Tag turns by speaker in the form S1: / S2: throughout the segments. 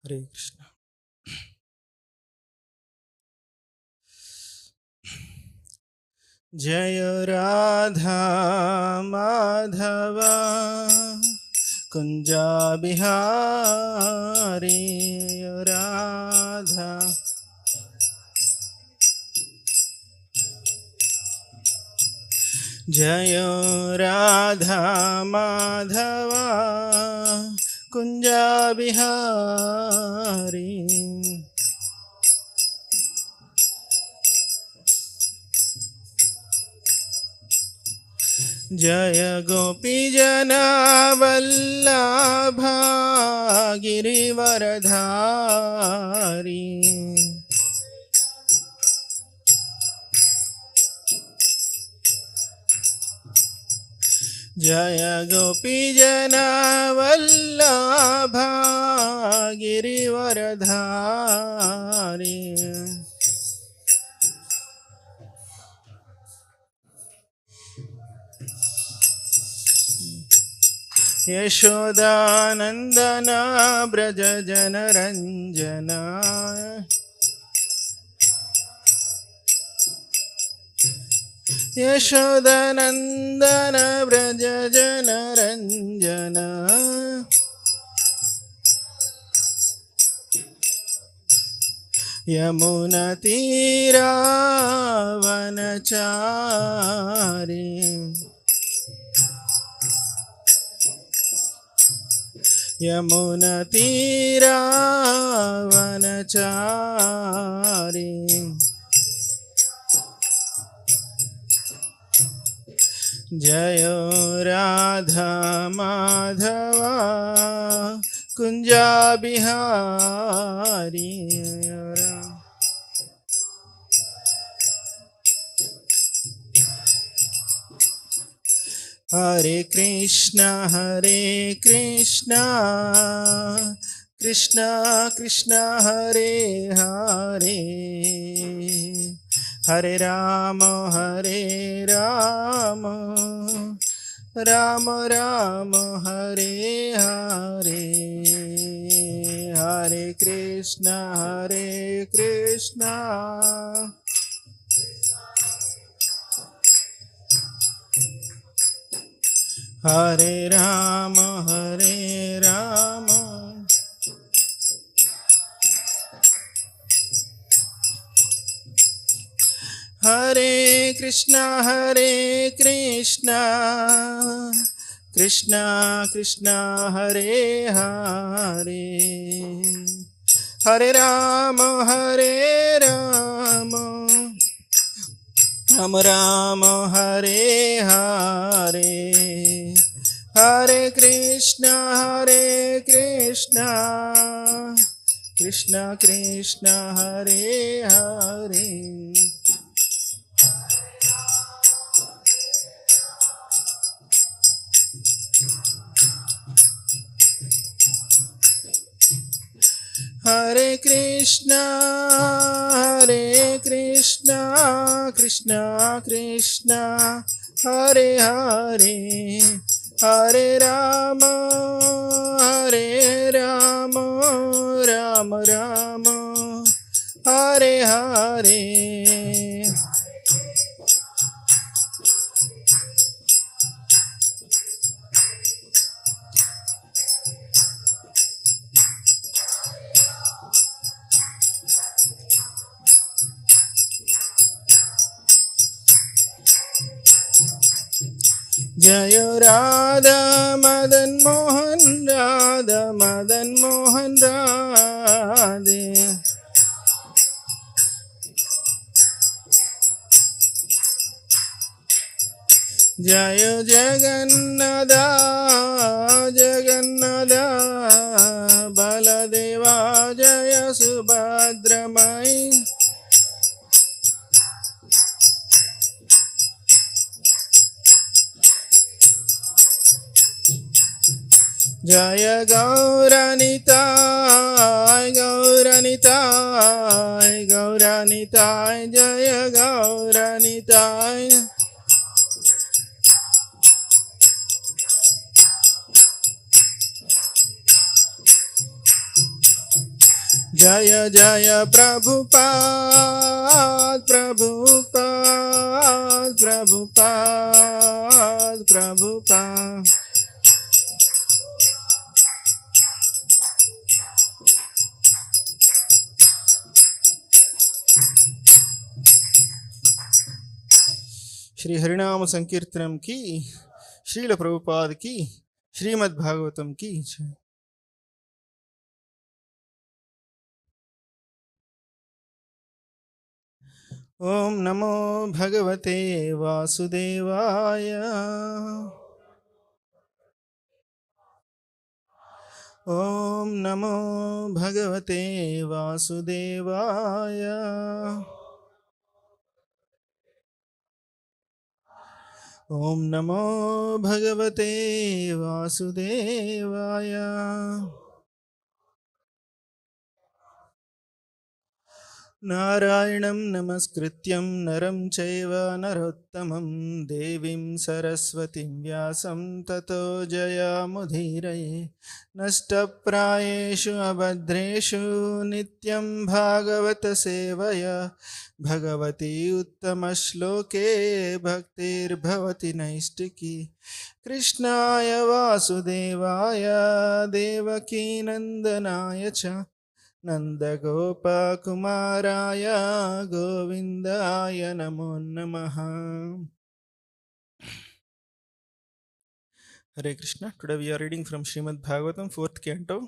S1: Hare Krishna. Jaya Radha Madhava Kunja Bihari Radha Jaya Radha Madhava Kunja Bihari Jaya Gopi Jana Vallabha Girivaradhari Jaya Gopi Jana Vallabha Girivaradhari Yashoda Nandana Braja Jana Ranjana Yashoda Nandana Braja Jana Ranjana Yamuna Tira Vanachari Yamuna Tira Vanachari Jayo Radha Madhava Kunja Bihari Hare Krishna Krishna Krishna Hare Hare Hare Rama Rama Rama Hare Hare Hare Krishna Hare Rama Hare Krishna Krishna Krishna Hare Hare Hare Rama Rama Rama Hare Hare Hare Krishna Krishna Krishna Hare Hare Hare Krishna Krishna Krishna Hare Hare Hare Rama Rama Rama Hare Hare Jaya Radha Madan Mohan Radhe Jaya Jagannatha Baladeva Jaya Subhadramai Jaya Gauranitai Jaya Gauranitai जय जय प्रभुपाद प्रभुपाद प्रभुपाद प्रभुपाद। श्री हरिनाम संकीर्तनम की, श्रील प्रभुपाद की, श्रीमद् भागवतम की जय। ओम नमो भगवते वासुदेवाय। ओम नमो भगवते वासुदेवाय। ओम नमो भगवते वासुदेवाय। नारायणं नमस्कृत्यं नरं चैव नरोत्तमं देवीं सरस्वतीं व्यासं ततो जयामुदीरये। नष्टप्रायेषु अभद्रेषु नित्यं भागवत सेवया भगवती उत्तमश्लोके भक्तिर्भवति नैष्टिकी। कृष्णाय वासुदेवाय देवकीनन्दनाय च नन्दगोपकुमाराय गोविन्दाय नमो नमः। Hare Krishna. Today we are reading from Srimad Bhagavatam, 4th canto,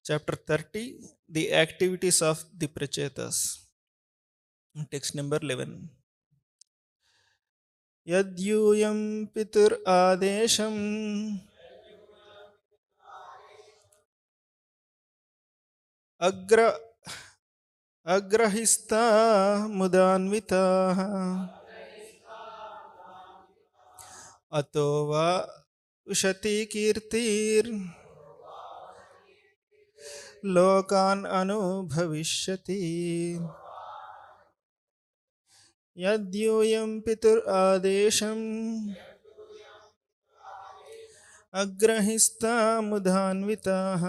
S1: chapter 30, the activities of the Prachetas. Text number 11. Yadyuyam pitur adesham agrahista mudanvitaha ato va उशति कीर्तिर लोकान् अनुभविष्यति। यद्यूयं पितुर आदेशम् अग्रहिस्ता मुधान्विताः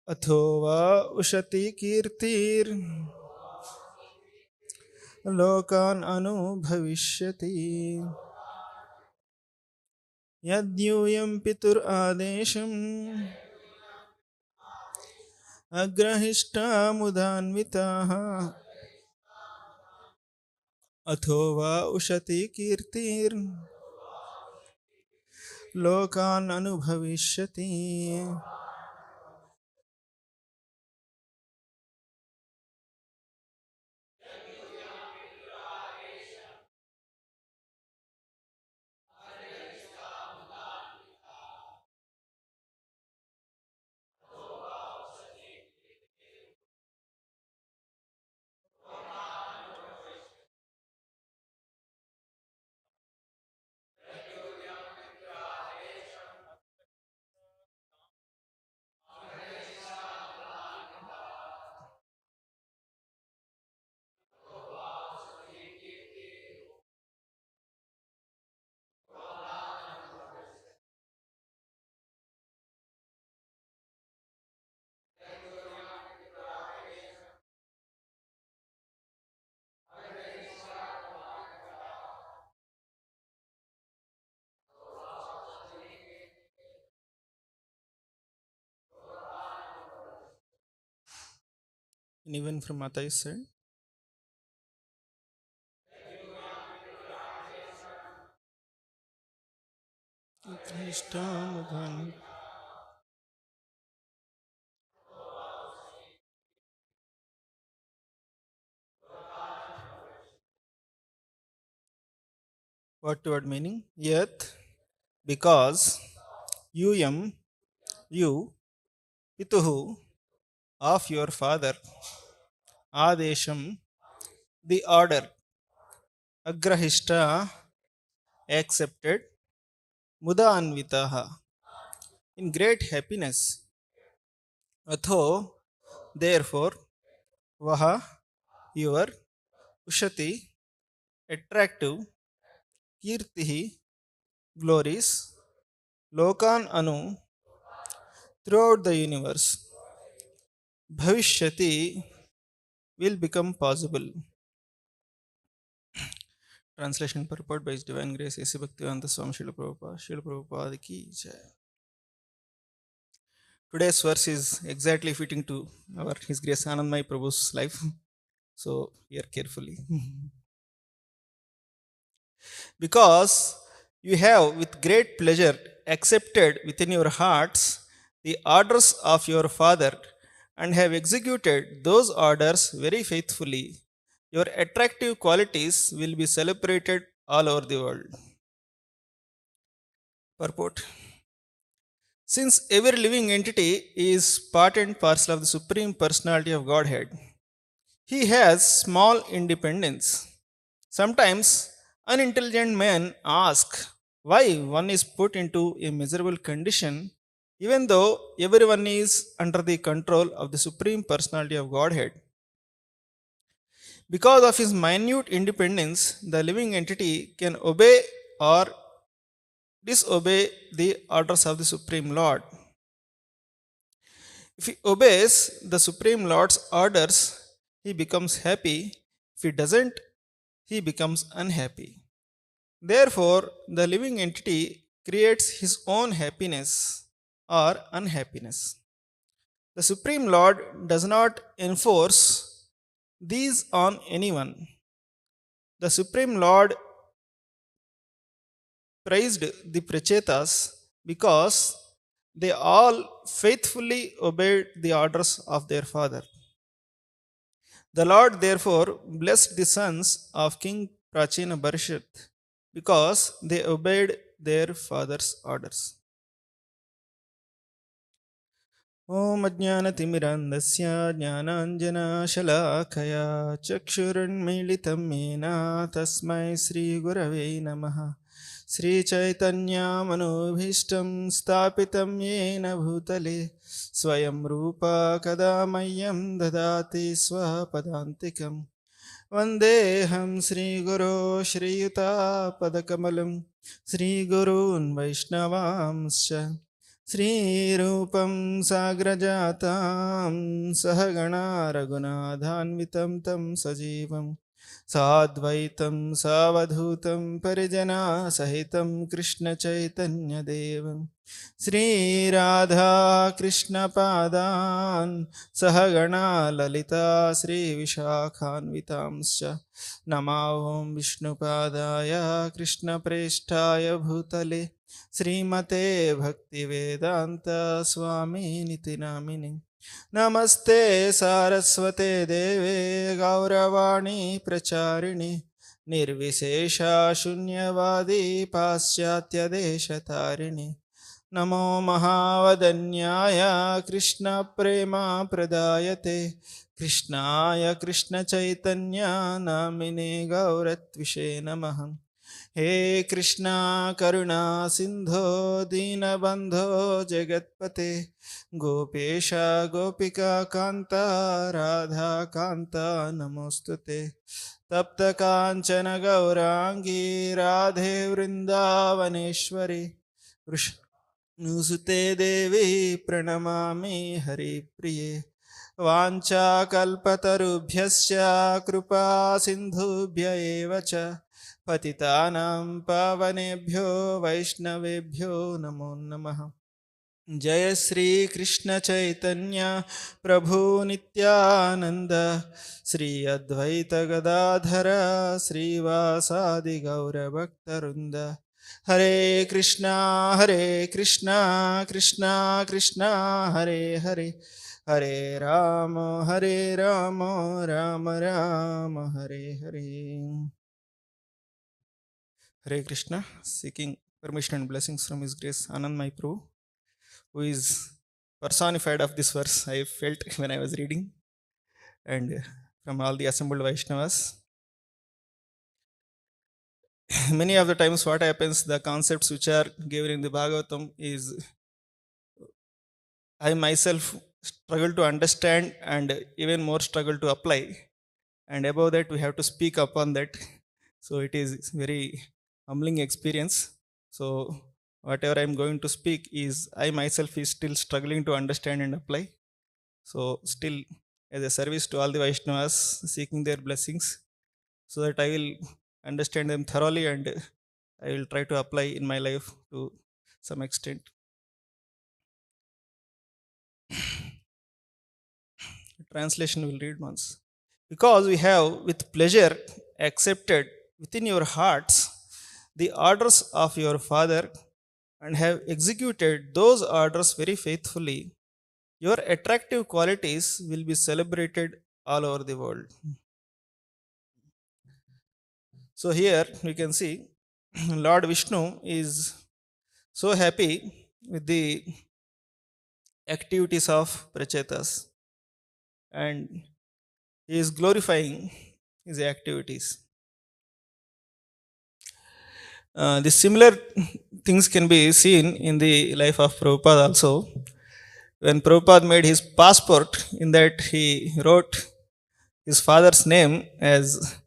S1: अथो वा उशति कीर्तिर लोकान् अनुभविष्यति। यद्यूयं पितुर आदेशम् अग्रहिष्टा मुधान्विताः अथो वा उशति कीर्तिर लोकान् अनुभविष्यति। Anyone from Matai's side? What word meaning? Yet, because, you, pituhu, of your father, adesham, the order, agrahishta, accepted, muda anvitaha, in great happiness, atho, therefore, vaha, your, ushati, attractive, kirtihi, glories, lokan anu, throughout the universe, Bhavishyati will become possible. Translation purport by His Divine Grace A.C. Bhaktivedanta Swami Srila Prabhupada ki jai. Today's verse is exactly fitting to our His Grace Anandmai Prabhu's life. So hear carefully. Because you have with great pleasure accepted within your hearts the orders of your Father and have executed those orders very faithfully, your attractive qualities will be celebrated all over the world. Purport. Since every living entity is part and parcel of the Supreme Personality of Godhead, he has small independence. Sometimes unintelligent men ask why one is put into a miserable condition even though everyone is under the control of the Supreme Personality of Godhead. Because of his minute independence, the living entity can obey or disobey the orders of the Supreme Lord. If he obeys the Supreme Lord's orders, he becomes happy. If he doesn't, he becomes unhappy. Therefore, the living entity creates his own happiness or unhappiness. The Supreme Lord does not enforce these on anyone. The Supreme Lord praised the Prachetas because they all faithfully obeyed the orders of their father. The Lord therefore blessed the sons of King Prachina Barishat because they obeyed their father's orders. ॐ अज्ञानतिमिरान्धस्य ज्ञानाञ्जनशलाकया चक्षुरुन्मीलितं येन तस्मै श्रीगुरवे नमः श्रीचैतन्यमनोभीष्टं स्थापितं येन भूतले स्वयं रूपा कदा मह्यं ददाति स्वपदान्तिकं वन्देऽहं श्रीगुरो श्रीयुतापदकमलं श्रीगुरून् वैष्णवांश्च श्रीरूपं साग्रजातां सहगणा रघुनाथान्वितं तं सजीवं साद्वैतं सावधूतं परिजनासहितं कृष्णचैतन्यदेवं श्रीराधाकृष्णपादान् सहगणा ललिता श्रीविशाखान्वितांश्च नमां विष्णुपादाय कृष्णप्रेष्ठाय भूतले श्रीमते भक्तिवेदांत स्वामिनिति नामिने नमस्ते सारस्वते देवे गौरवाणी प्रचारिणे निर्विशेषा शून्यवादी पाश्चात्यदेशतारिणे नमो महावदन्याय कृष्णप्रेमा प्रदायते कृष्णाय कृष्णचैतन्य नामिने गौरत्विषे नमः हे कृष्णा करुणा सिंधो दीनबंधो जगत्पते गोपेश गोपिका कांता राधा कांता नमोस्तुते तप्त कांचन गौरांगी राधे वृंदावनेश्वरी नुसुते देवी प्रणमामि हरिप्रिये वाञ्छाकल्पतरुभ्यश्च कृपा सिन्धुभ्य एव च पतितानां पावनेभ्यो वैष्णवेभ्यो नमो नमः जय श्री कृष्ण चैतन्य प्रभु नित्यानंद श्री अद्वैत गदाधर श्रीवासादि गौरभक्तवृंद हरे Krishna Krishna Krishna Hare Hare Hare Ram Ram Ram Hare Hare. Hare Krishna, seeking permission and blessings from His Grace Anand Mai Prabhu, who is personified of this verse. I felt when I was reading, and from all the assembled Vaishnavas. Many of the times, what happens, the concepts which are given in the Bhagavatam is I myself struggle to understand and even more struggle to apply. And above that, we have to speak upon that. So it is very humbling experience. So whatever I'm going to speak is I myself is still struggling to understand and apply. So still, as a service to all the Vaishnavas, seeking their blessings so that I will understand them thoroughly and I will try to apply in my life to some extent. Translation will read once. Because we have with pleasure accepted within your hearts the orders of your Father and have executed those orders very faithfully, your attractive qualities will be celebrated all over the world. So here we can see Lord Vishnu is so happy with the activities of Prachetas and he is glorifying his activities. The similar things can be seen in the life of Prabhupada also. When Prabhupada made his passport, in that he wrote his father's name as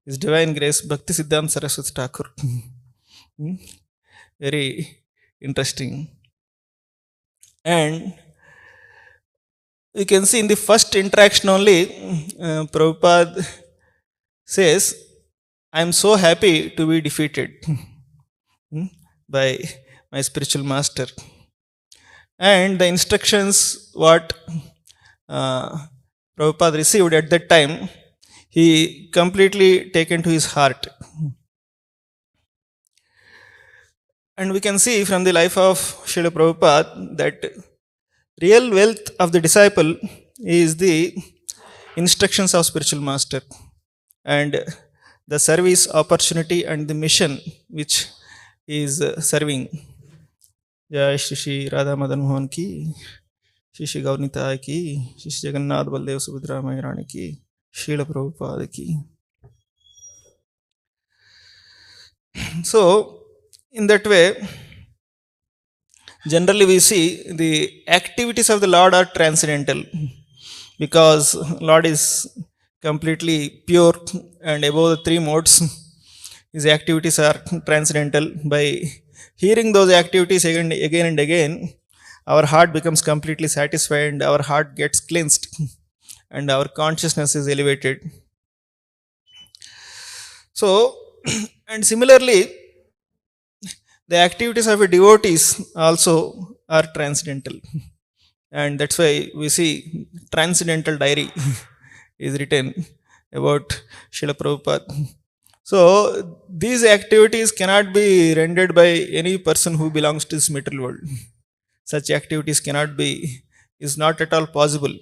S1: His Divine Grace Bhakti Siddhanta Saraswati Thakur. Very interesting. And we can see in the first interaction only, Prabhupada says, I am so happy to be defeated by my spiritual master. And the instructions what Prabhupada received at that time, he completely taken to his heart. And we can see from the life of Srila Prabhupada that real wealth of the disciple is the instructions of spiritual master and the service opportunity and the mission which is serving. Jai Shri Shri Radha Madan Mohan ki, Shri Shri Gaurnita ki, Shri Shri Jagannath Baldev Subhadra Maharani ki, Srila Prabhupada ki. So, in that way, generally we see the activities of the Lord are transcendental because Lord is completely pure and above the three modes. His activities are transcendental. By hearing those activities again and again, our heart becomes completely satisfied and our heart gets cleansed and our consciousness is elevated. So, and similarly, the activities of a devotees also are transcendental. And that's why we see transcendental diary is written about Srila Prabhupada. So these activities cannot be rendered by any person who belongs to this material world. Such activities is not at all possible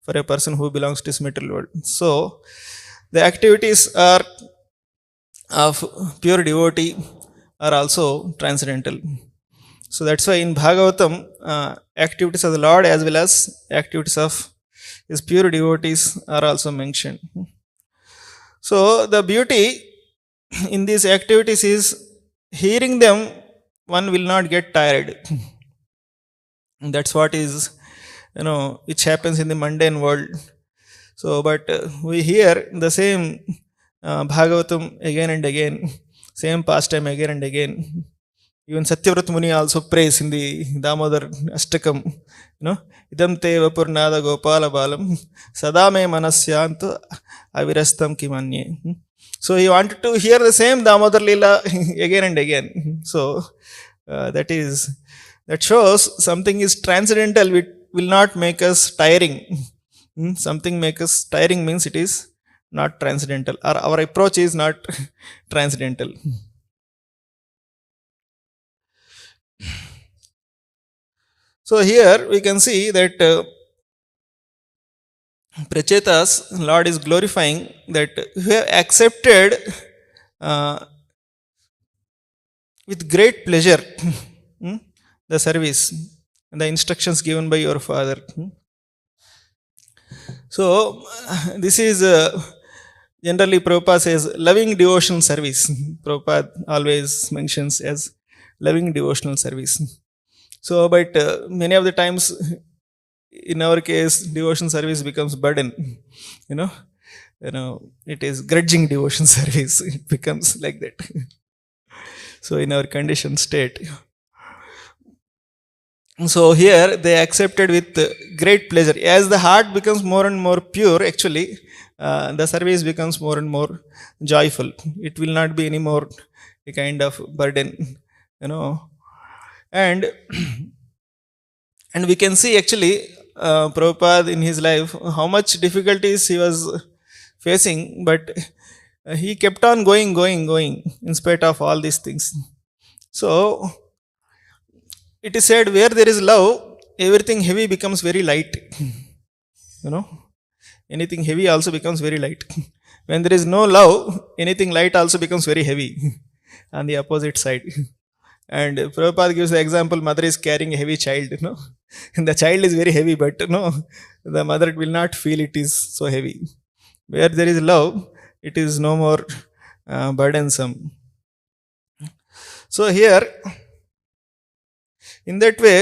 S1: for a person who belongs to this material world. So the activities are of pure devotee are also transcendental. So that's why in Bhagavatam, activities of the Lord as well as activities of his pure devotees are also mentioned. So the beauty in these activities is hearing them, one will not get tired. That's what is, which happens in the mundane world. So, but we hear the same Bhagavatam again and again, same pastime again and again. Even Satyavrat Muni also prays in the Damodar Ashtakam, Idam te vapurnada gopala balam sadame manasyantu avirastam kimanye. So he wanted to hear the same Damodar Leela again and again. So that shows something is transcendental, which will not make us tiring. Something make us tiring means it is not transcendental. Our approach is not transcendental. So here we can see that Prachetas, Lord is glorifying that you have accepted with great pleasure the service and the instructions given by your father. So this is generally Prabhupada says loving devotional service. Prabhupada always mentions as loving devotional service. So, but many of the times in our case, devotion service becomes burden. It is grudging devotion service. It becomes like that. So, in our conditioned state. So here they accepted with great pleasure. As the heart becomes more and more pure, actually, the service becomes more and more joyful. It will not be any more a kind of burden, you know. And and we can see actually Prabhupada in his life how much difficulties he was facing, but he kept on going in spite of all these things. So it is said, where there is love, everything heavy becomes very light. You know, anything heavy also becomes very light. When there is no love, anything light also becomes very heavy on the opposite side. And Prabhupada gives the example, mother is carrying a heavy child, and the child is very heavy, but the mother will not feel it is so heavy. Where there is love, it is no more burdensome. So here, in that way,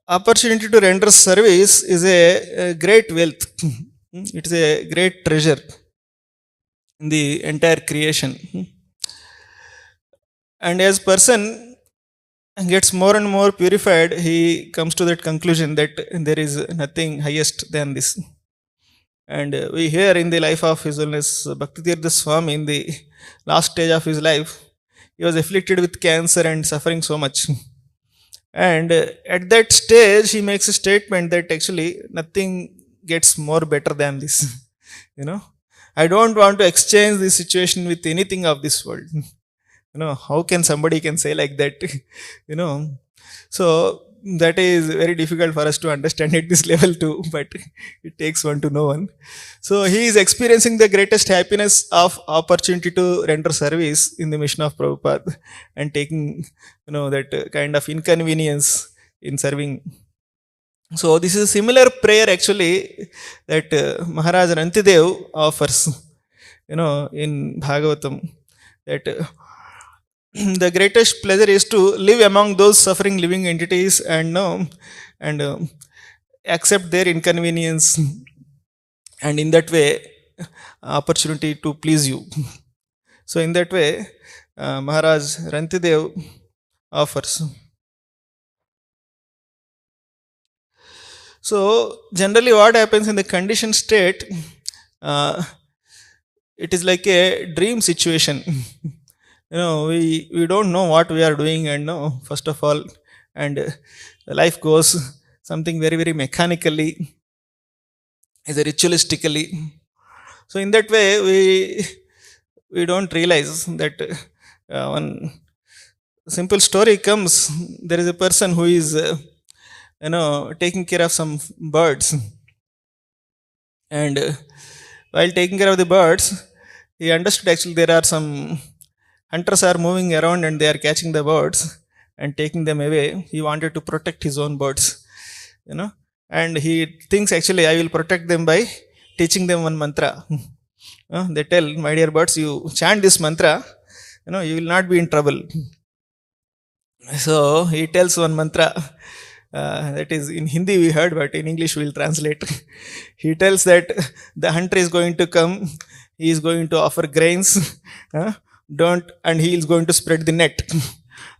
S1: opportunity to render service is a great wealth. It is a great treasure in the entire creation. And as person gets more and more purified, he comes to that conclusion that there is nothing highest than this. And we hear in the life of His Holiness Bhaktitirtha Swami, in the last stage of his life, he was afflicted with cancer and suffering so much. And at that stage, he makes a statement that actually nothing gets more better than this. I don't want to exchange this situation with anything of this world. How can somebody can say like that? So that is very difficult for us to understand at this level too, but it takes one to know one. So he is experiencing the greatest happiness of opportunity to render service in the mission of Prabhupada, and taking that kind of inconvenience in serving. So this is a similar prayer actually that Maharaj Rantidev offers in Bhagavatam, that the greatest pleasure is to live among those suffering living entities and accept their inconvenience, and in that way opportunity to please you. So in that way Maharaj Rantidev offers. So generally what happens in the conditioned state, it is like a dream situation. We don't know what we are doing, and first of all, and life goes something very very mechanically, is ritualistically. So in that way we don't realize that one simple story comes. There is a person who is taking care of some birds, and while taking care of the birds, he understood actually there are some hunters are moving around and they are catching the birds and taking them away. He wanted to protect his own birds, and he thinks actually I will protect them by teaching them one mantra. They tell, my dear birds, you chant this mantra, you will not be in trouble. So he tells one mantra, that is in Hindi we heard, but in English we will translate. He tells that the hunter is going to come, he is going to offer grains, and he is going to spread the net.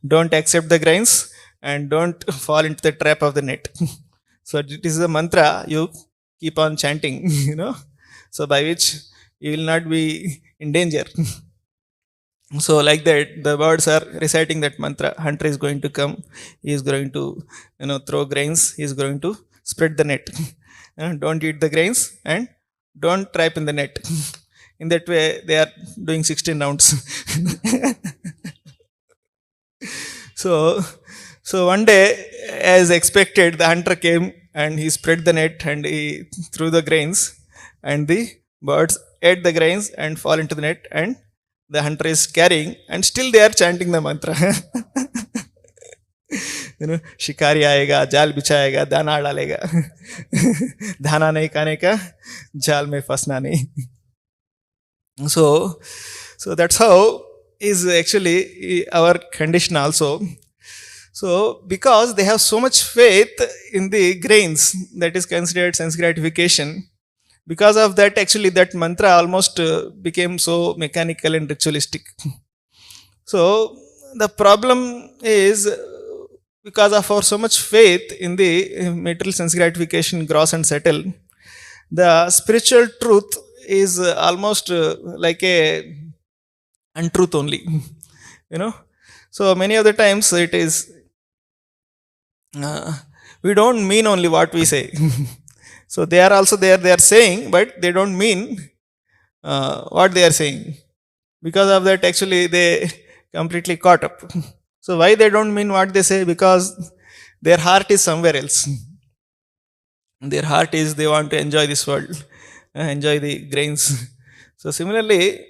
S1: Don't accept the grains and don't fall into the trap of the net. So it is a mantra you keep on chanting, so by which you will not be in danger. So like that, the birds are reciting that mantra. Hunter is going to come, he is going to throw grains, he is going to spread the net. Don't eat the grains and don't trap in the net. In that way they are doing 16 rounds. So one day, as expected, the hunter came and he spread the net and he threw the grains, and the birds ate the grains and fall into the net, and the hunter is carrying, and still they are chanting the mantra. शिकारी आएगा, जाल बिछाएगा, दाना डालेगा, दाना नहीं खाने का, जाल में फंसना नहीं. So that's how is actually our condition also. So because they have so much faith in the grains, that is considered sense gratification, because of that actually that mantra almost became so mechanical and ritualistic. So the problem is because of our so much faith in the material sense gratification, gross and subtle, the spiritual truth is almost like a untruth only. you know so many of the times it is uh, we don't mean only what we say. So they are also there, they are saying, but they don't mean what they are saying. Because of that, actually they completely caught up. So why they don't mean what they say? Because their heart is somewhere else. Their heart is they want to enjoy this world, enjoy the grains. So similarly,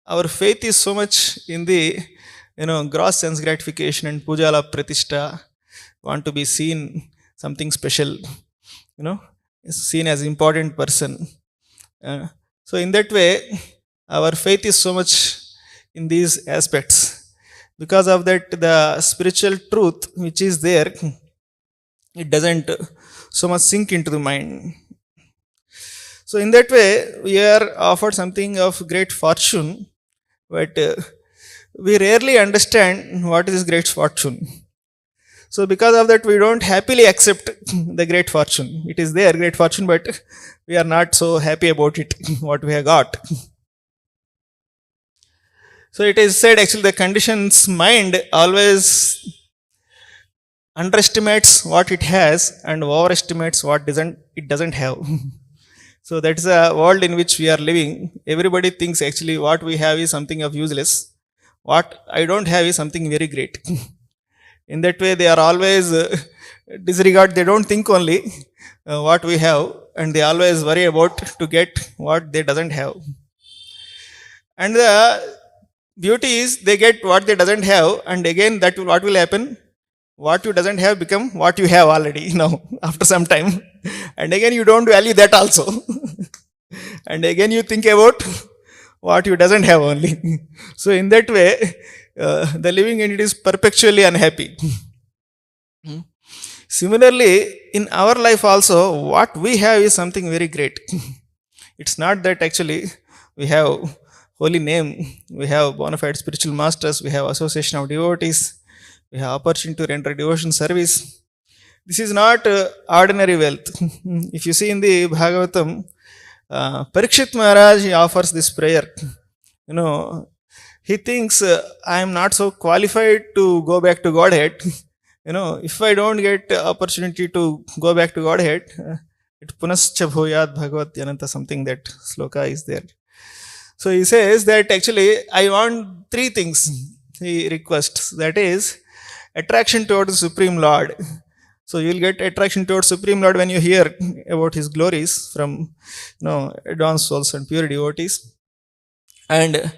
S1: our faith is so much in the gross sense gratification and pujala pratishta, want to be seen something special, seen as important person. So in that way, our faith is so much in these aspects. Because of that, the spiritual truth which is there, it doesn't so much sink into the mind. So in that way, we are offered something of great fortune, but we rarely understand what is great fortune. So because of that, we don't happily accept the great fortune. It is there, great fortune, but we are not so happy about it, what we have got. So it is said, actually, the condition's mind always underestimates what it has and overestimates what it doesn't have. So that's a world in which we are living. Everybody thinks actually what we have is something of useless. What I don't have is something very great. In that way, they are always disregard. They don't think only what we have, and they always worry about to get what they doesn't have. And the beauty is they get what they doesn't have, and again that what will happen? What you doesn't have become what you have already now after some time, and again you don't value that also. And again you think about what you doesn't have only. So in that way, the living entity is perpetually unhappy. Similarly, in our life also, what we have is something very great. It's not that actually we have holy name, we have bona fide spiritual masters, we have association of devotees, we have opportunity to render devotion service. This is not ordinary wealth. If you see in the Bhagavatam, Parikshit Maharaj, he offers this prayer. He thinks, I am not so qualified to go back to Godhead. If I don't get opportunity to go back to Godhead, it punascha bhuyat bhagavat yananta, something, that sloka is there. So he says that actually I want three things. He requests, that is attraction towards the Supreme Lord. So you will get attraction towards Supreme Lord when you hear about His glories from advanced souls and pure devotees, and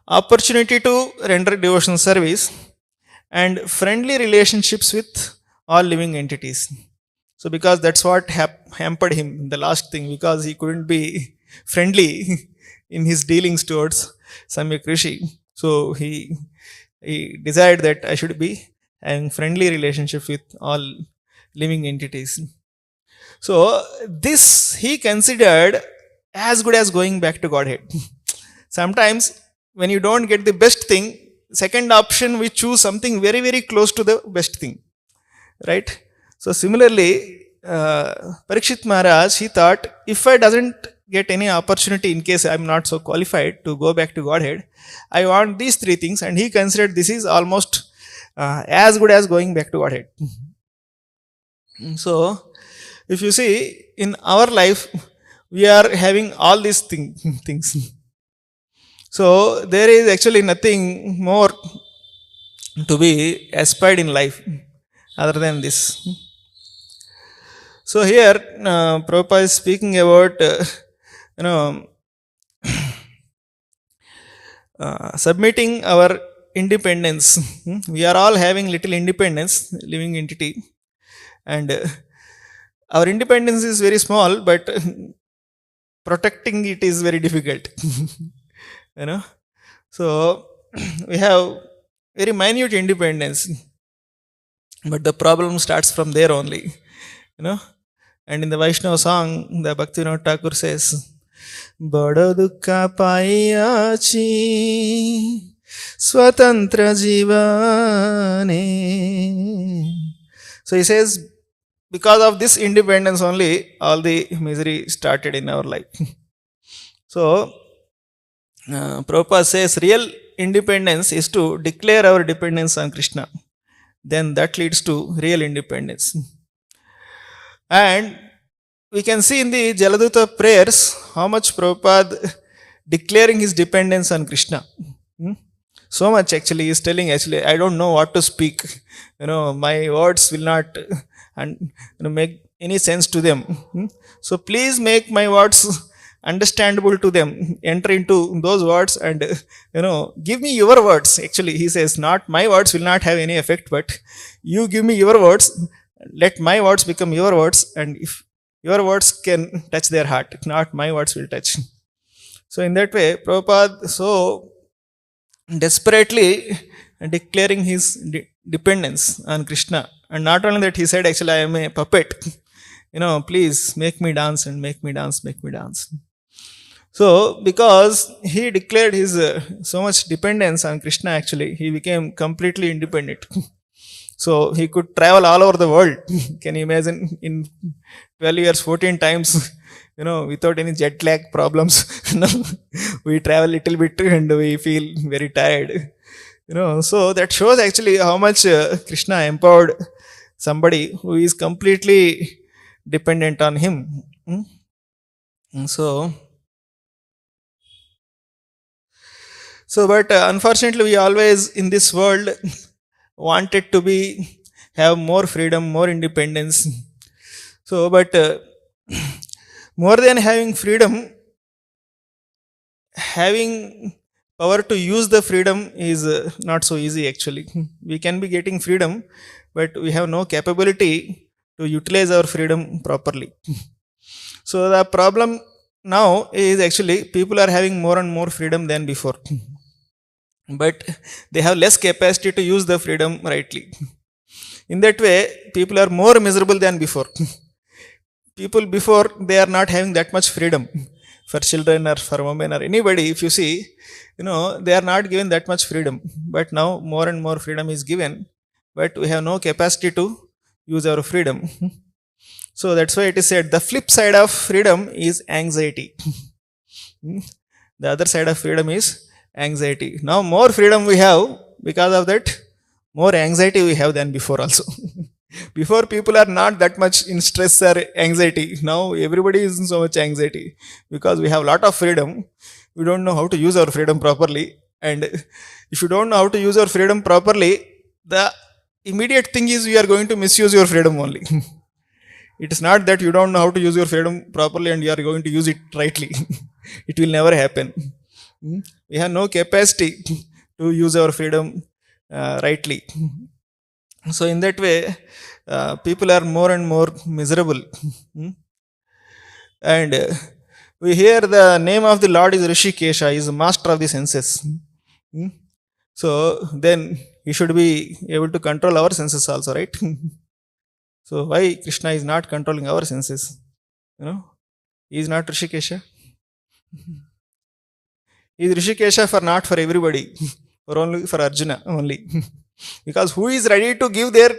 S1: opportunity to render devotional service, and friendly relationships with all living entities. So because that's what hampered him, the last thing, because he couldn't be friendly in his dealings towards Samyak Rishi. So he desired that I should be having friendly relationship with all living entities. So this he considered as good as going back to Godhead. Sometimes when you don't get the best thing, second option we choose something very, very close to the best thing, right? So similarly, Parikshit Maharaj, he thought, if I doesn't get any opportunity, in case I'm not so qualified to go back to Godhead, I want these three things, and he considered this is almost as good as going back to Godhead. So if you see, in our life, we are having all these things. So there is actually nothing more to be aspired in life other than this. So here, Prabhupada is speaking about, submitting our independence. We are all having little independence, living entity, and our independence is very small, but protecting it is very difficult. So we have very minute independence, but the problem starts from there only. And in the Vaishnava song, the Bhaktivinoda Thakur says, Bada dukha paiyachi swatantra jivane So he says, because of this independence only, all the misery started in our life. So, Prabhupada says real independence is to declare our dependence on Krishna. Then that leads to real independence. And we can see in the Jaladuta prayers how much Prabhupada declaring his dependence on Krishna. So much actually he is telling, actually I don't know what to speak. My words will not and make any sense to them. So please make my words understandable to them. Enter into those words and give me your words. Actually he says, not my words will not have any effect, but you give me your words. Let my words become your words, and if your words can touch their heart, not my words will touch. So in that way, Prabhupada so desperately declaring his dependence on Krishna. And not only that, he said, actually, I am a puppet. Please make me dance and make me dance, make me dance. So, because he declared his so much dependence on Krishna, actually, he became completely independent. So, he could travel all over the world. Can you imagine, in 12 years, 14 times, without any jet lag problems. We travel little bit and we feel very tired. So that shows actually how much Krishna empowered somebody who is completely dependent on him. So, but unfortunately, we always in this world wanted to have more freedom, more independence. So, but more than having freedom, having power to use the freedom is not so easy actually. We can be getting freedom, but we have no capability to utilize our freedom properly. So the problem now is actually people are having more and more freedom than before, but they have less capacity to use the freedom rightly. In that way, people are more miserable than before. People before, they are not having that much freedom. For children or for women or anybody, if you see, they are not given that much freedom. But now more and more freedom is given, but we have no capacity to use our freedom. So that's why it is said the flip side of freedom is anxiety. The other side of freedom is anxiety. Now more freedom we have, because of that, more anxiety we have than before also. Before, people are not that much in stress or anxiety. Now everybody is in so much anxiety because we have a lot of freedom. We don't know how to use our freedom properly. And if you don't know how to use your freedom properly, the immediate thing is you are going to misuse your freedom only. It is not that you don't know how to use your freedom properly and you are going to use it rightly. It will never happen. We have no capacity to use our freedom rightly. So in that way, people are more and more miserable. And we hear the name of the Lord is Rishikesha, he is the master of the senses. So then he should be able to control our senses also, right? So why Krishna is not controlling our senses? He is not Rishikesha. He is Rishikesha for not for everybody, for only for Arjuna only. Because who is ready to give their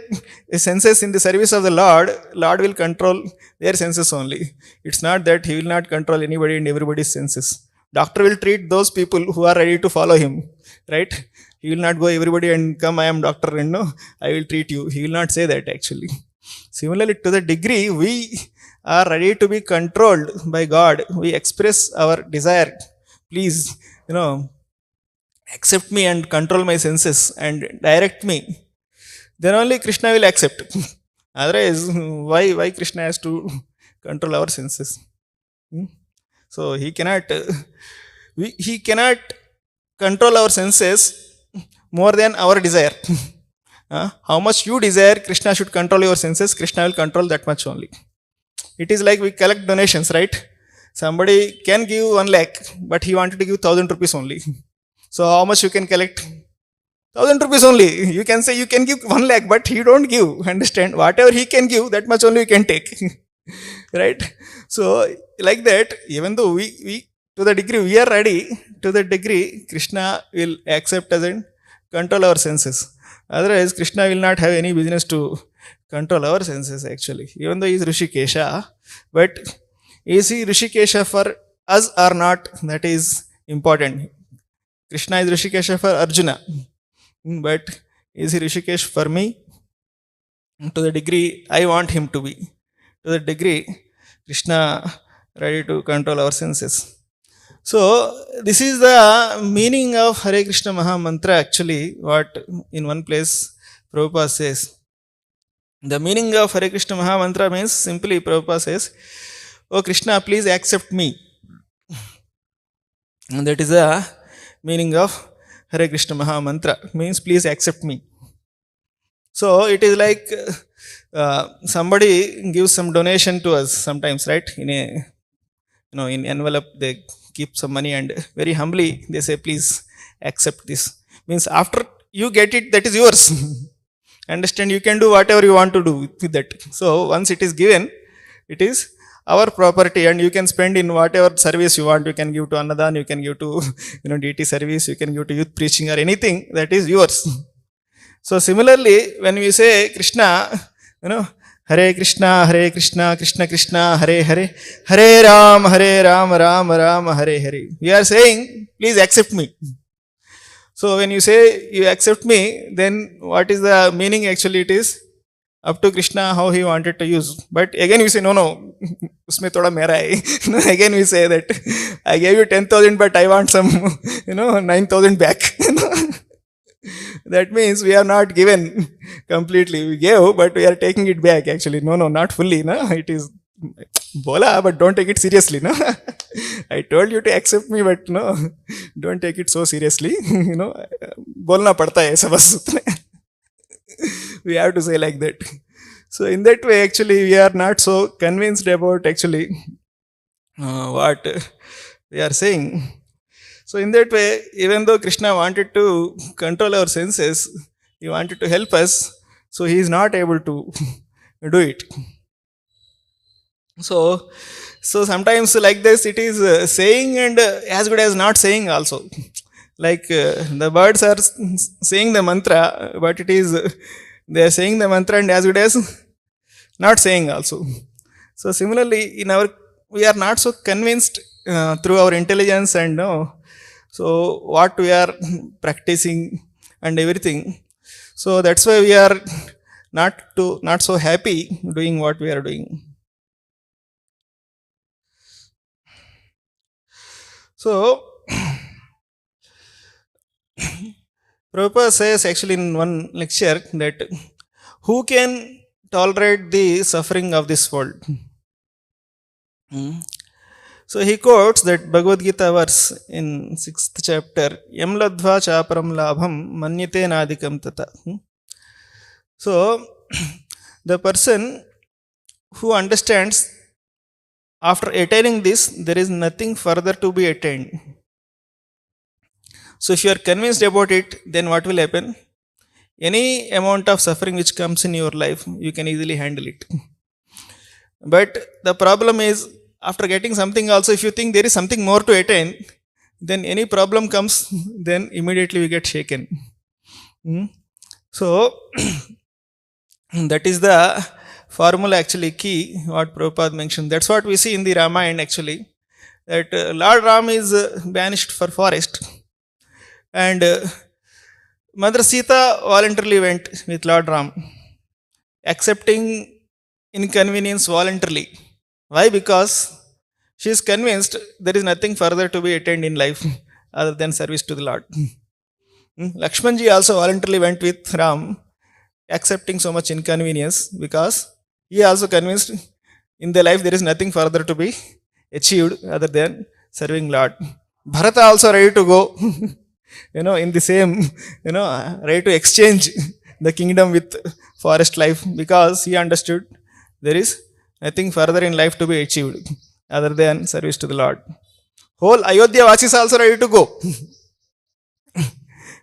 S1: senses in the service of the Lord, Lord will control their senses only. It's not that he will not control anybody and everybody's senses. Doctor will treat those people who are ready to follow him, right? He will not go everybody and come, I am doctor and no, I will treat you. He will not say that actually. Similarly, to the degree we are ready to be controlled by God, we express our desire, please, accept me and control my senses and direct me, then only Krishna will accept. Otherwise, why Krishna has to control our senses? So he cannot control our senses more than our desire. How much you desire Krishna should control your senses, Krishna will control that much only. It is like we collect donations, right? Somebody can give 1 lakh, but he wanted to give 1,000 rupees only. So how much you can collect? 1,000 rupees only. You can say you can give 1 lakh, but he don't give. Understand? Whatever he can give, that much only you can take. Right? So like that, even though we to the degree we are ready, to the degree Krishna will accept us and control our senses. Otherwise, Krishna will not have any business to control our senses actually. Even though he is Rishikesha, but is he Rishikesha for us or not? That is important. Krishna is Rishikesha for Arjuna, but is he Rishikesh for me? To the degree I want him to be. To the degree Krishna ready to control our senses. So this is the meaning of Hare Krishna Maha Mantra actually, what in one place Prabhupada says. The meaning of Hare Krishna Maha Mantra means simply Prabhupada says, "Oh Krishna, please accept me." And that is the meaning of Hare Krishna Maha Mantra, means please accept me. So it is like somebody gives some donation to us sometimes, right? In a in envelope they keep some money and very humbly they say, please accept this. Means after you get it, that is yours. Understand? You can do whatever you want to do with that. So once it is given, it is our property and you can spend in whatever service you want. You can give to Annadan, you can give to deity service, you can give to youth preaching or anything, that is yours. So similarly, when we say Krishna, Hare Krishna, Krishna Krishna, Hare Hare, Hare Ram, Ram Ram, Hare Hare. We are saying, please accept me. So when you say you accept me, then what is the meaning actually? It is up to Krishna how he wanted to use. But again we say, no, usme thoda mera hai. Again we say that I gave you 10,000 but I want some, 9,000 back. That means we are not given completely. We gave, but we are taking it back actually. No, not fully. No? It is bola, but don't take it seriously. No? I told you to accept me, but no, don't take it so seriously. Bolna padta hai aisa bas utne. We have to say like that. So in that way, actually, we are not so convinced about actually what we are saying. So in that way, even though Krishna wanted to control our senses, he wanted to help us, so he is not able to do it. So sometimes like this, it is saying and as good as not saying also. Like the birds are saying the mantra, but it is they are saying the mantra and as good as not saying also. So similarly, we are not so convinced through our intelligence and so what we are practicing and everything. So that's why we are not so happy doing what we are doing. So Prabhupada says actually in one lecture that who can tolerate the suffering of this world? So he quotes that Bhagavad Gita verse in 6th chapter, Yam ladva chaparam labham manyate nadikam tata. So the person who understands after attaining this, there is nothing further to be attained. So if you are convinced about it, then what will happen? Any amount of suffering which comes in your life, you can easily handle it. But the problem is, after getting something also, if you think there is something more to attain, then any problem comes, then immediately we get shaken. So that is the formula actually key, what Prabhupada mentioned. That's what we see in the Ramayana actually, that Lord Ram is banished for forest and Mother Sita voluntarily went with Lord Ram, accepting inconvenience voluntarily. Why? Because she is convinced there is nothing further to be attained in life other than service to the Lord. Lakshmanji also voluntarily went with Ram, accepting so much inconvenience because he also convinced in the life there is nothing further to be achieved other than serving Lord. Bharata also ready to go, in the same, ready to exchange the kingdom with forest life because he understood there is nothing further in life to be achieved other than service to the Lord. Whole Ayodhya Vasis also ready to go,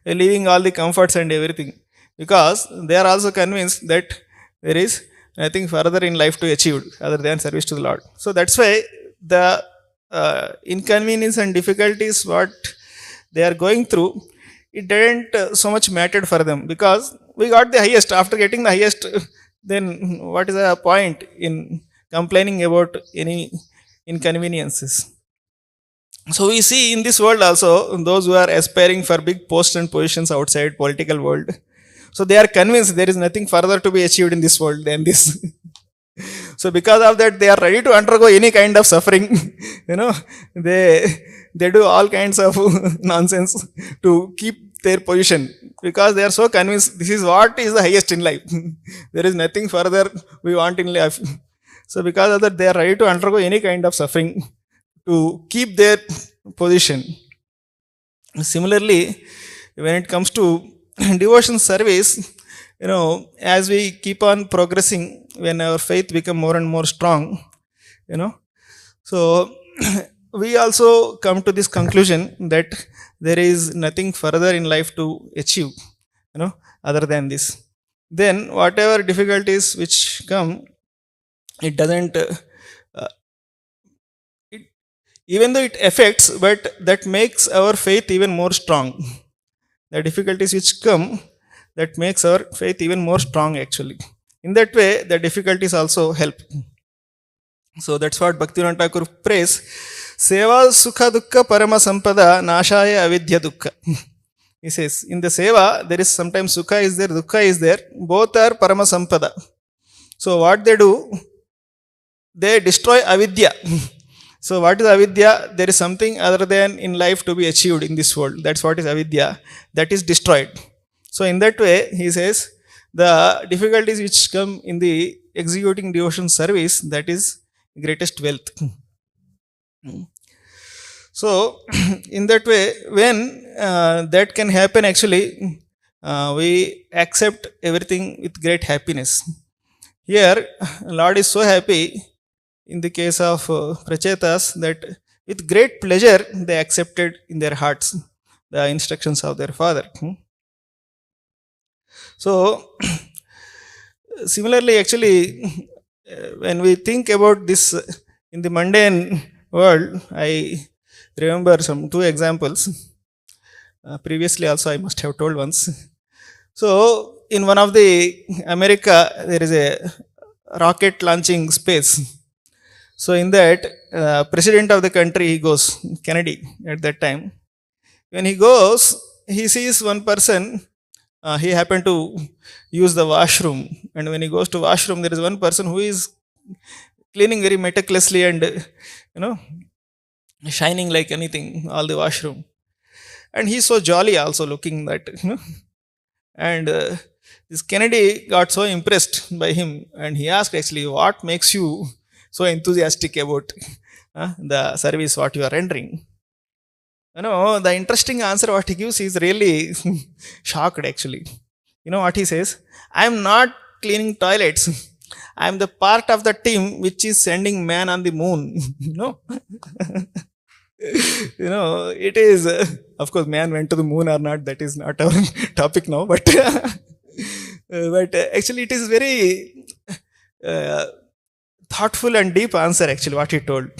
S1: leaving all the comforts and everything because they are also convinced that there is nothing further in life to achieve other than service to the Lord. So that's why the inconvenience and difficulties what they are going through, it didn't so much mattered for them because we got the highest. After getting the highest, then what is the point in complaining about any inconveniences? So we see in this world also those who are aspiring for big posts and positions outside political world. So they are convinced there is nothing further to be achieved in this world than this. So because of that, they are ready to undergo any kind of suffering. you know, they they do all kinds of nonsense to keep their position because they are so convinced this is what is the highest in life. There is nothing further we want in life. So because of that, they are ready to undergo any kind of suffering to keep their position. Similarly, when it comes to devotion service, as we keep on progressing, when our faith become more and more strong, you know, so we also come to this conclusion that there is nothing further in life to achieve, other than this. Then whatever difficulties which come, it doesn't it, even though it affects, but that makes our faith even more strong. The difficulties which come, that makes our faith even more strong actually. In that way, the difficulties also help. So that's what Bhaktivinoda Thakur prays. Seva sukha dukkha parama sampada nashaya avidya dukkha. He says, in the seva, there is sometimes sukha is there, dukkha is there. Both are parama sampada. So what they do, they destroy avidya. So what is avidya? There is something other than in life to be achieved in this world. That's what is avidya. That is destroyed. So in that way, he says, the difficulties which come in the executing devotion service, that is greatest wealth. So in that way, when that can happen actually, we accept everything with great happiness. Here, Lord is so happy in the case of Prachetas that with great pleasure they accepted in their hearts the instructions of their father. So similarly, actually, when we think about this in the mundane world, I remember some two examples. Previously also I must have told once. So in one of the America, there is a rocket launching space. So in that, president of the country, he goes, Kennedy at that time. When he goes, he sees one person, he happened to use the washroom. And when he goes to washroom, there is one person who is cleaning very meticulously and, shining like anything, all the washroom. And he's so jolly also looking that, And this Kennedy got so impressed by him. And he asked actually, what makes you so enthusiastic about the service what you are rendering? The interesting answer what he gives is really shocked actually. You know what he says? I am not cleaning toilets. I am the part of the team which is sending man on the moon. It is, of course, man went to the moon or not, that is not our topic now, but actually it is very thoughtful and deep answer actually what he told.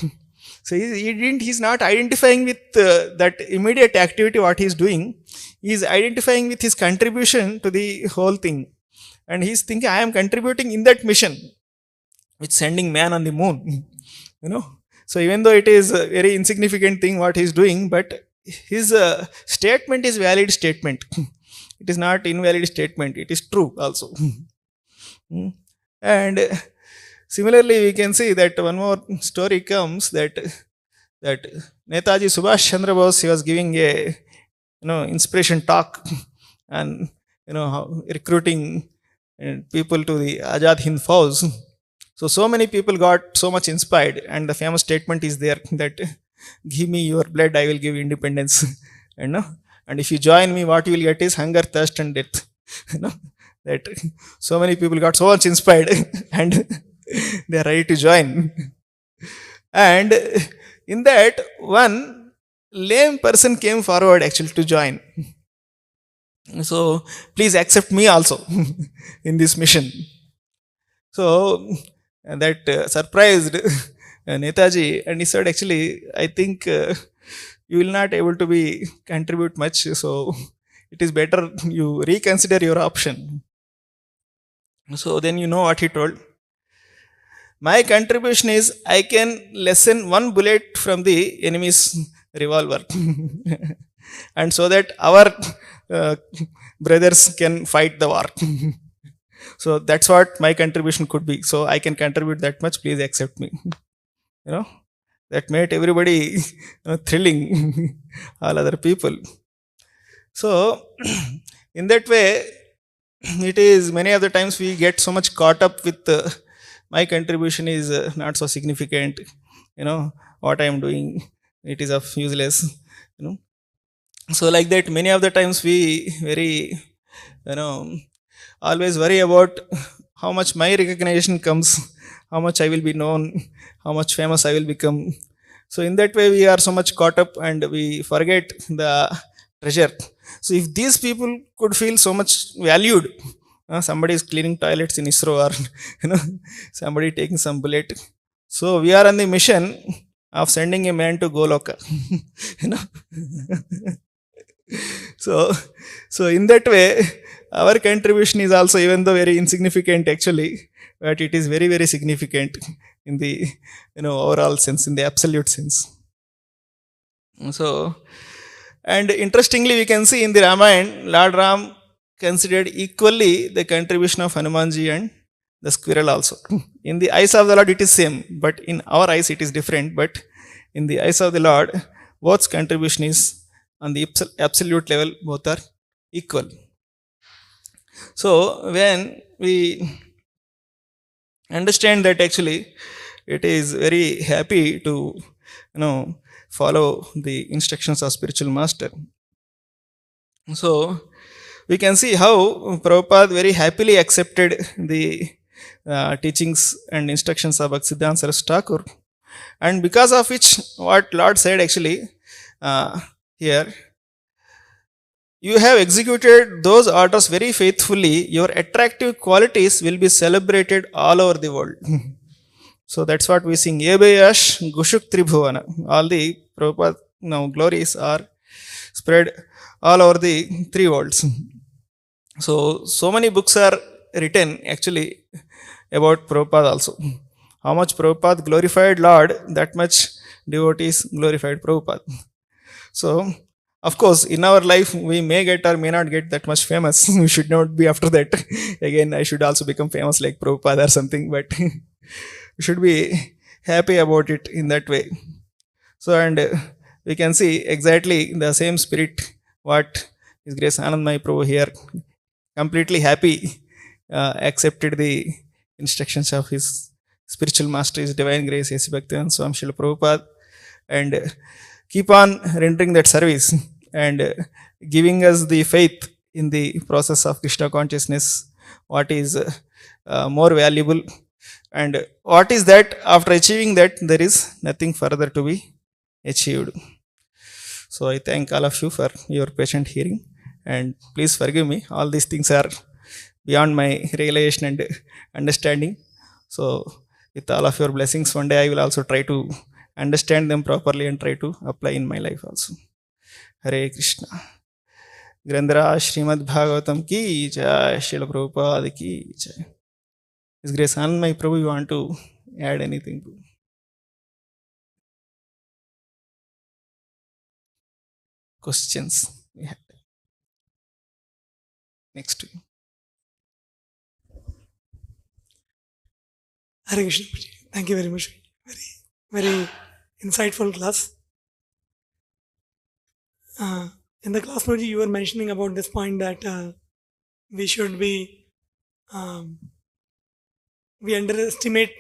S1: So he's not identifying with that immediate activity what he's doing. He's identifying with his contribution to the whole thing. And he's thinking, I am contributing in that mission with sending man on the moon. So even though it is a very insignificant thing what he's doing, but his statement is valid statement. It is not invalid statement. It is true also. And similarly, we can see that one more story comes that Netaji Subhash Chandra Bose, he was giving a inspiration talk and recruiting people to the Azad Hind Fauj. So many people got so much inspired, and the famous statement is there that give me your blood, I will give independence. And if you join me, what you will get is hunger, thirst, and death. That so many people got so much inspired and they are ready to join. And in that, one lame person came forward actually to join. So please accept me also in this mission. So that surprised Netaji, and he said, actually, I think you will not able to be contribute much. So it is better you reconsider your option. So then you know what he told. My contribution is I can lessen one bullet from the enemy's revolver, and so that our uh, brothers can fight the war. So that's what my contribution could be. So I can contribute that much. Please accept me. You know, that made everybody thrilling, all other people. So in that way, it is many of the times we get so much caught up with my contribution is not so significant. You know what I am doing, it is of useless. You know, so like that, many of the times we very always worry about how much my recognition comes, how much I will be known, how much famous I will become. So in that way, we are so much caught up and we forget the treasure. So if these people could feel so much valued, somebody is cleaning toilets in ISRO, or somebody taking some bullet. So we are on the mission of sending a man to Goloka. you know. so so in that way, our contribution is also, even though very insignificant actually, but it is very very significant in the overall sense, in the absolute sense. So, and interestingly, we can see in the Ramayana, Lord Ram considered equally the contribution of Hanumanji and the squirrel also. In the eyes of the Lord, it is same, but in our eyes, it is different. But in the eyes of the Lord, both contribution is on the absolute level, both are equal. So when we understand that, actually it is very happy to follow the instructions of spiritual master. So we can see how Prabhupada very happily accepted the teachings and instructions of Bhaktisiddhanta Saraswati Thakur, and because of which, what Lord said actually here, you have executed those orders very faithfully, your attractive qualities will be celebrated all over the world. So that's what we sing. Yebayash Gushuk Tribhuvana. All the Prabhupada glories are spread all over the three worlds. So many books are written actually about Prabhupada also. How much Prabhupada glorified Lord, that much devotees glorified Prabhupada. So, of course, in our life, we may get or may not get that much famous. We should not be after that. Again, I should also become famous like Prabhupada or something, but we should be happy about it in that way. So, and we can see exactly the same spirit what His Grace Anandmai Prabhu here, completely happy, accepted the instructions of his spiritual master, His Divine Grace, A.C. Bhaktivedanta Swami Srila Prabhupada, and keep on rendering that service and giving us the faith in the process of Krishna consciousness, what is more valuable, and what is that after achieving that there is nothing further to be achieved. So I thank all of you for your patient hearing, and please forgive me, all these things are beyond my realization and understanding. So with all of your blessings, one day I will also try to understand them properly and try to apply in my life also. Hare Krishna. Grandhara Srimad Bhagavatam ki jai, Srila Prabhupada ki jai. His Grace Anandmai Prabhu, you want to add anything? Questions? Next to you.
S2: Hare Krishna. Thank you very much. Very insightful class. In the class, Prabhuji, you were mentioning about this point that we should be, we underestimate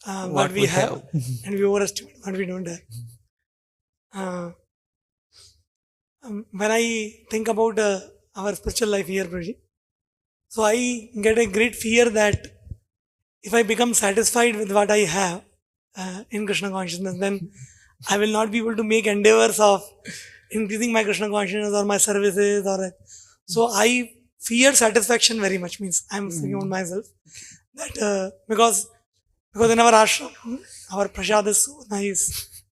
S2: what we have and we overestimate what we don't have. When I think about our spiritual life here, Prabhuji, so I get a great fear that if I become satisfied with what I have in Krishna consciousness, then I will not be able to make endeavors of increasing my Krishna consciousness or my services. So I fear satisfaction very much. Means I'm thinking about myself that because in our ashram, our prasad is so nice,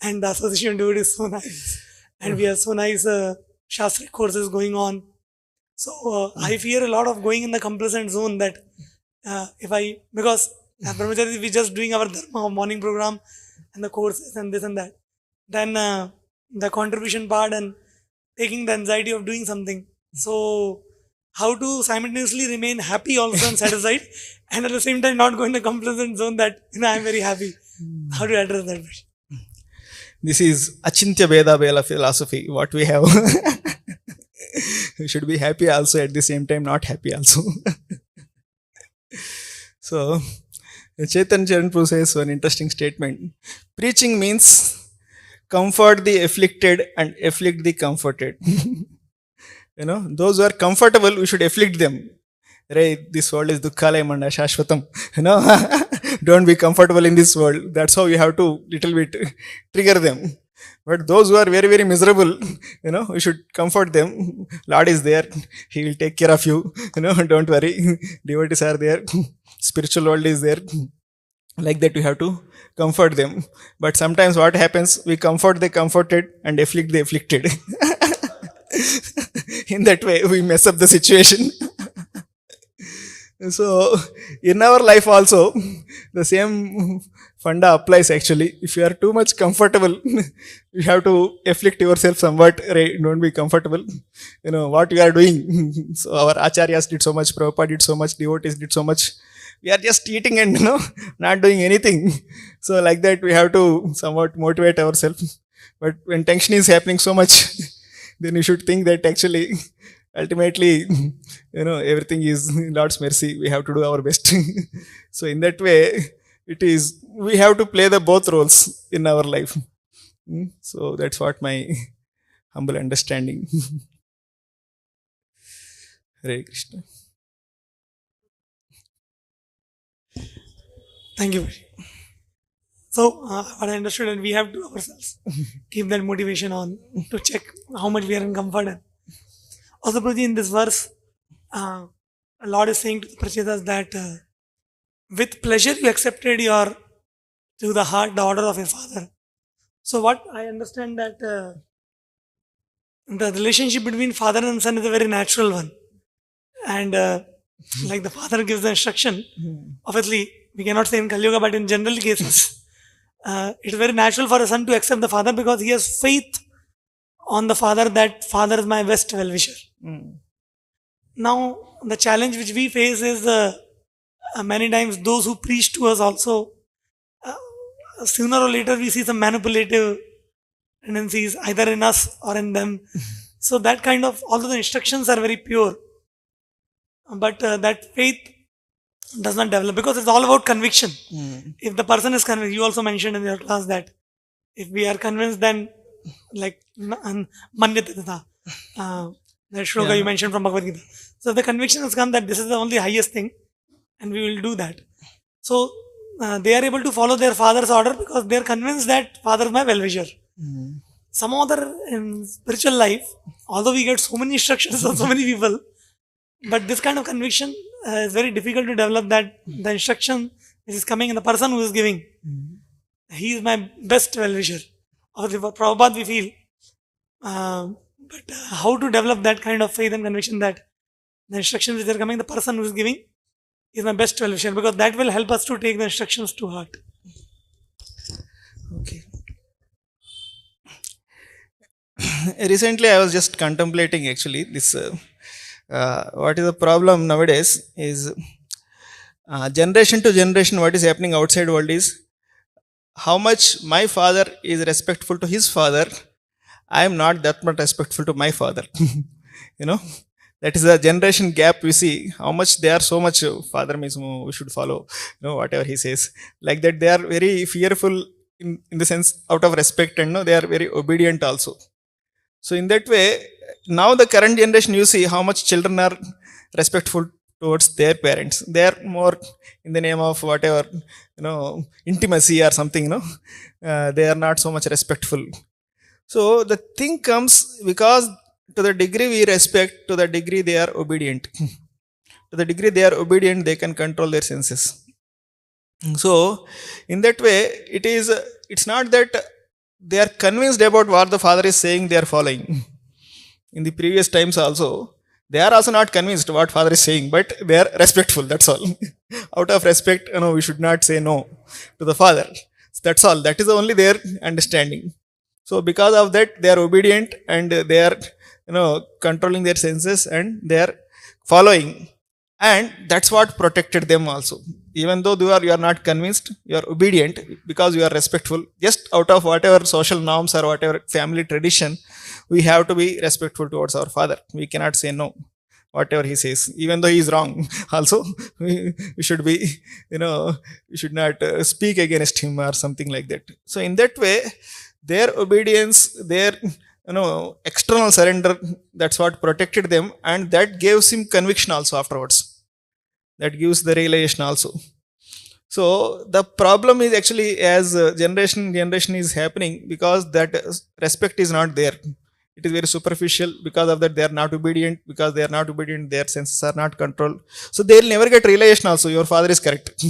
S2: and the association dude is so nice, and we have so nice shastric courses going on. So I fear a lot of going in the complacent zone that because as brahmacharis we just doing our dharma morning program and the courses and this and that. Then the contribution part and taking the anxiety of doing something. So how to simultaneously remain happy also and satisfied and at the same time not go in the complacent zone that I'm very happy. How to address that?
S1: This is Achintya Veda Bela philosophy, what we have. We should be happy also at the same time, not happy also. So, Chaitanya Charanpur says one interesting statement. Preaching means comfort the afflicted and afflict the comforted. Those who are comfortable, we should afflict them. Right, this world is dukkhalayam and ashashvatam. Don't be comfortable in this world. That's how you have to little bit trigger them. But those who are very, very miserable, we should comfort them. Lord is there. He will take care of you. Don't worry. Devotees are there. Spiritual world is there. Like that, we have to comfort them. But sometimes what happens? We comfort the comforted and afflict the afflicted. In that way, we mess up the situation. So, in our life also, the same funda applies actually. If you are too much comfortable, you have to afflict yourself somewhat. Right? Don't be comfortable. What you are doing. So, our acharyas did so much, Prabhupada did so much, devotees did so much. We are just eating and, not doing anything. So, like that, we have to somewhat motivate ourselves. But when tension is happening so much, then you should think that actually, ultimately, everything is Lord's mercy. We have to do our best. So in that way, we have to play the both roles in our life. So that's what my humble understanding. Hare Krishna.
S2: Thank you. So what I understood, and we have to ourselves keep that motivation on to check how much we are in comfort. And also, Prabhuji, in this verse, Lord is saying to the Prachetas that with pleasure you accepted to the heart the order of your father. So what I understand that the relationship between father and son is a very natural one. And like the father gives the instruction, obviously we cannot say in Kali Yuga, but in general cases, it's very natural for a son to accept the father because he has faith on the father that father is my best well-wisher. Now, the challenge which we face is many times those who preach to us also, sooner or later we see some manipulative tendencies either in us or in them. So that kind of, although the instructions are very pure, but that faith does not develop because it's all about conviction. If the person is convinced, you also mentioned in your class that if we are convinced, then like manyatata, that shloka you mentioned from Bhagavad Gita. So the conviction has come that this is the only highest thing and we will do that. So they are able to follow their father's order because they are convinced that father is my well-wisher. Some other in spiritual life, although we get so many instructions from so many people, but this kind of conviction is very difficult to develop, that the instruction which is coming in the person who is giving, he is my best well-wisher. Or for Prabhupada we feel. But how to develop that kind of faith and conviction that the instructions which are coming, the person who is giving is my best well-wisher, because that will help us to take the instructions to heart.
S1: Okay. Recently, I was just contemplating actually this. What is the problem nowadays is generation to generation. What is happening outside world is how much my father is respectful to his father. I am not that much respectful to my father. That is a generation gap we see. How much they are so much father means we should follow. Whatever he says. Like that, they are very fearful in the sense out of respect, and they are very obedient also. So in that way, now the current generation, you see how much children are respectful towards their parents. They are more in the name of whatever, intimacy or something, they are not so much respectful. So the thing comes because to the degree we respect, to the degree they are obedient. To the degree they are obedient, they can control their senses. So in that way, it's not that they are convinced about what the father is saying, they are following. In the previous times also, They are also not convinced what father is saying, but they are respectful. That's all. Out of respect, we should not say no to the father. That's all. That is only their understanding. So because of that, they are obedient and they are, controlling their senses and they are following. And that's what protected them also. Even though you are not convinced, you are obedient because you are respectful. Just out of whatever social norms or whatever family tradition, we have to be respectful towards our father. We cannot say no whatever he says, even though he is wrong. Also, we should be, we should not speak against him or something like that. So in that way, their obedience, their external surrender, that's what protected them, and that gives him conviction also afterwards. That gives the realization also. So the problem is actually as generation is happening, because that respect is not there. It is very superficial. Because of that, they are not obedient. Because they are not obedient, their senses are not controlled. So they will never get realization also. Your father is correct.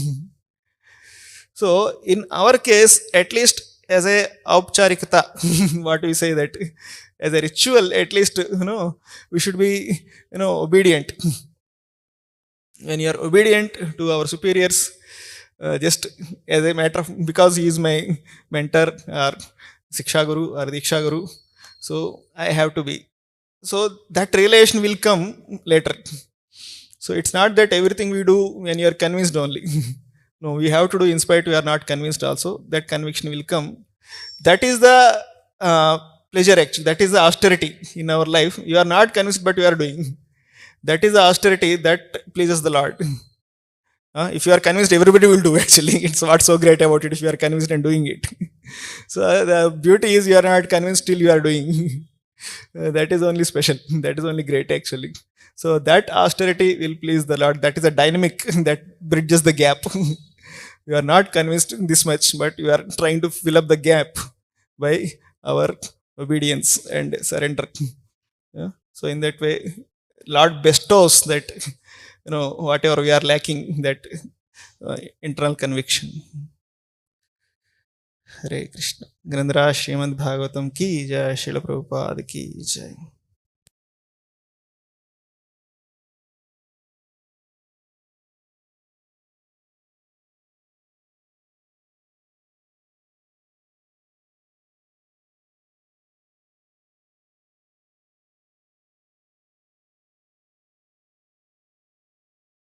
S1: So in our case, at least as a aupcharikata, what we say, that as a ritual, at least we should be obedient. When you are obedient to our superiors, just as a matter of, because he is my mentor or Siksha Guru or Diksha Guru, so I have to be. So that realization will come later. So it's not that everything we do when you are convinced only. No, we have to do in spite we are not convinced also. That conviction will come. That is the pleasure actually. That is the austerity in our life. You are not convinced, but you are doing. That is the austerity that pleases the Lord. If you are convinced, everybody will do actually. It's what's so great about it if you are convinced and doing it. So the beauty is you are not convinced till you are doing. That is only special. That is only great actually. So that austerity will please the Lord. That is a dynamic that bridges the gap. You are not convinced this much, but you are trying to fill up the gap by our obedience and surrender. Yeah? So in that way, Lord bestows that, whatever we are lacking, that internal conviction. Hare Krishna. Grandhara Srimad Bhagavatam ki jai, Srila Prabhupada ki jai.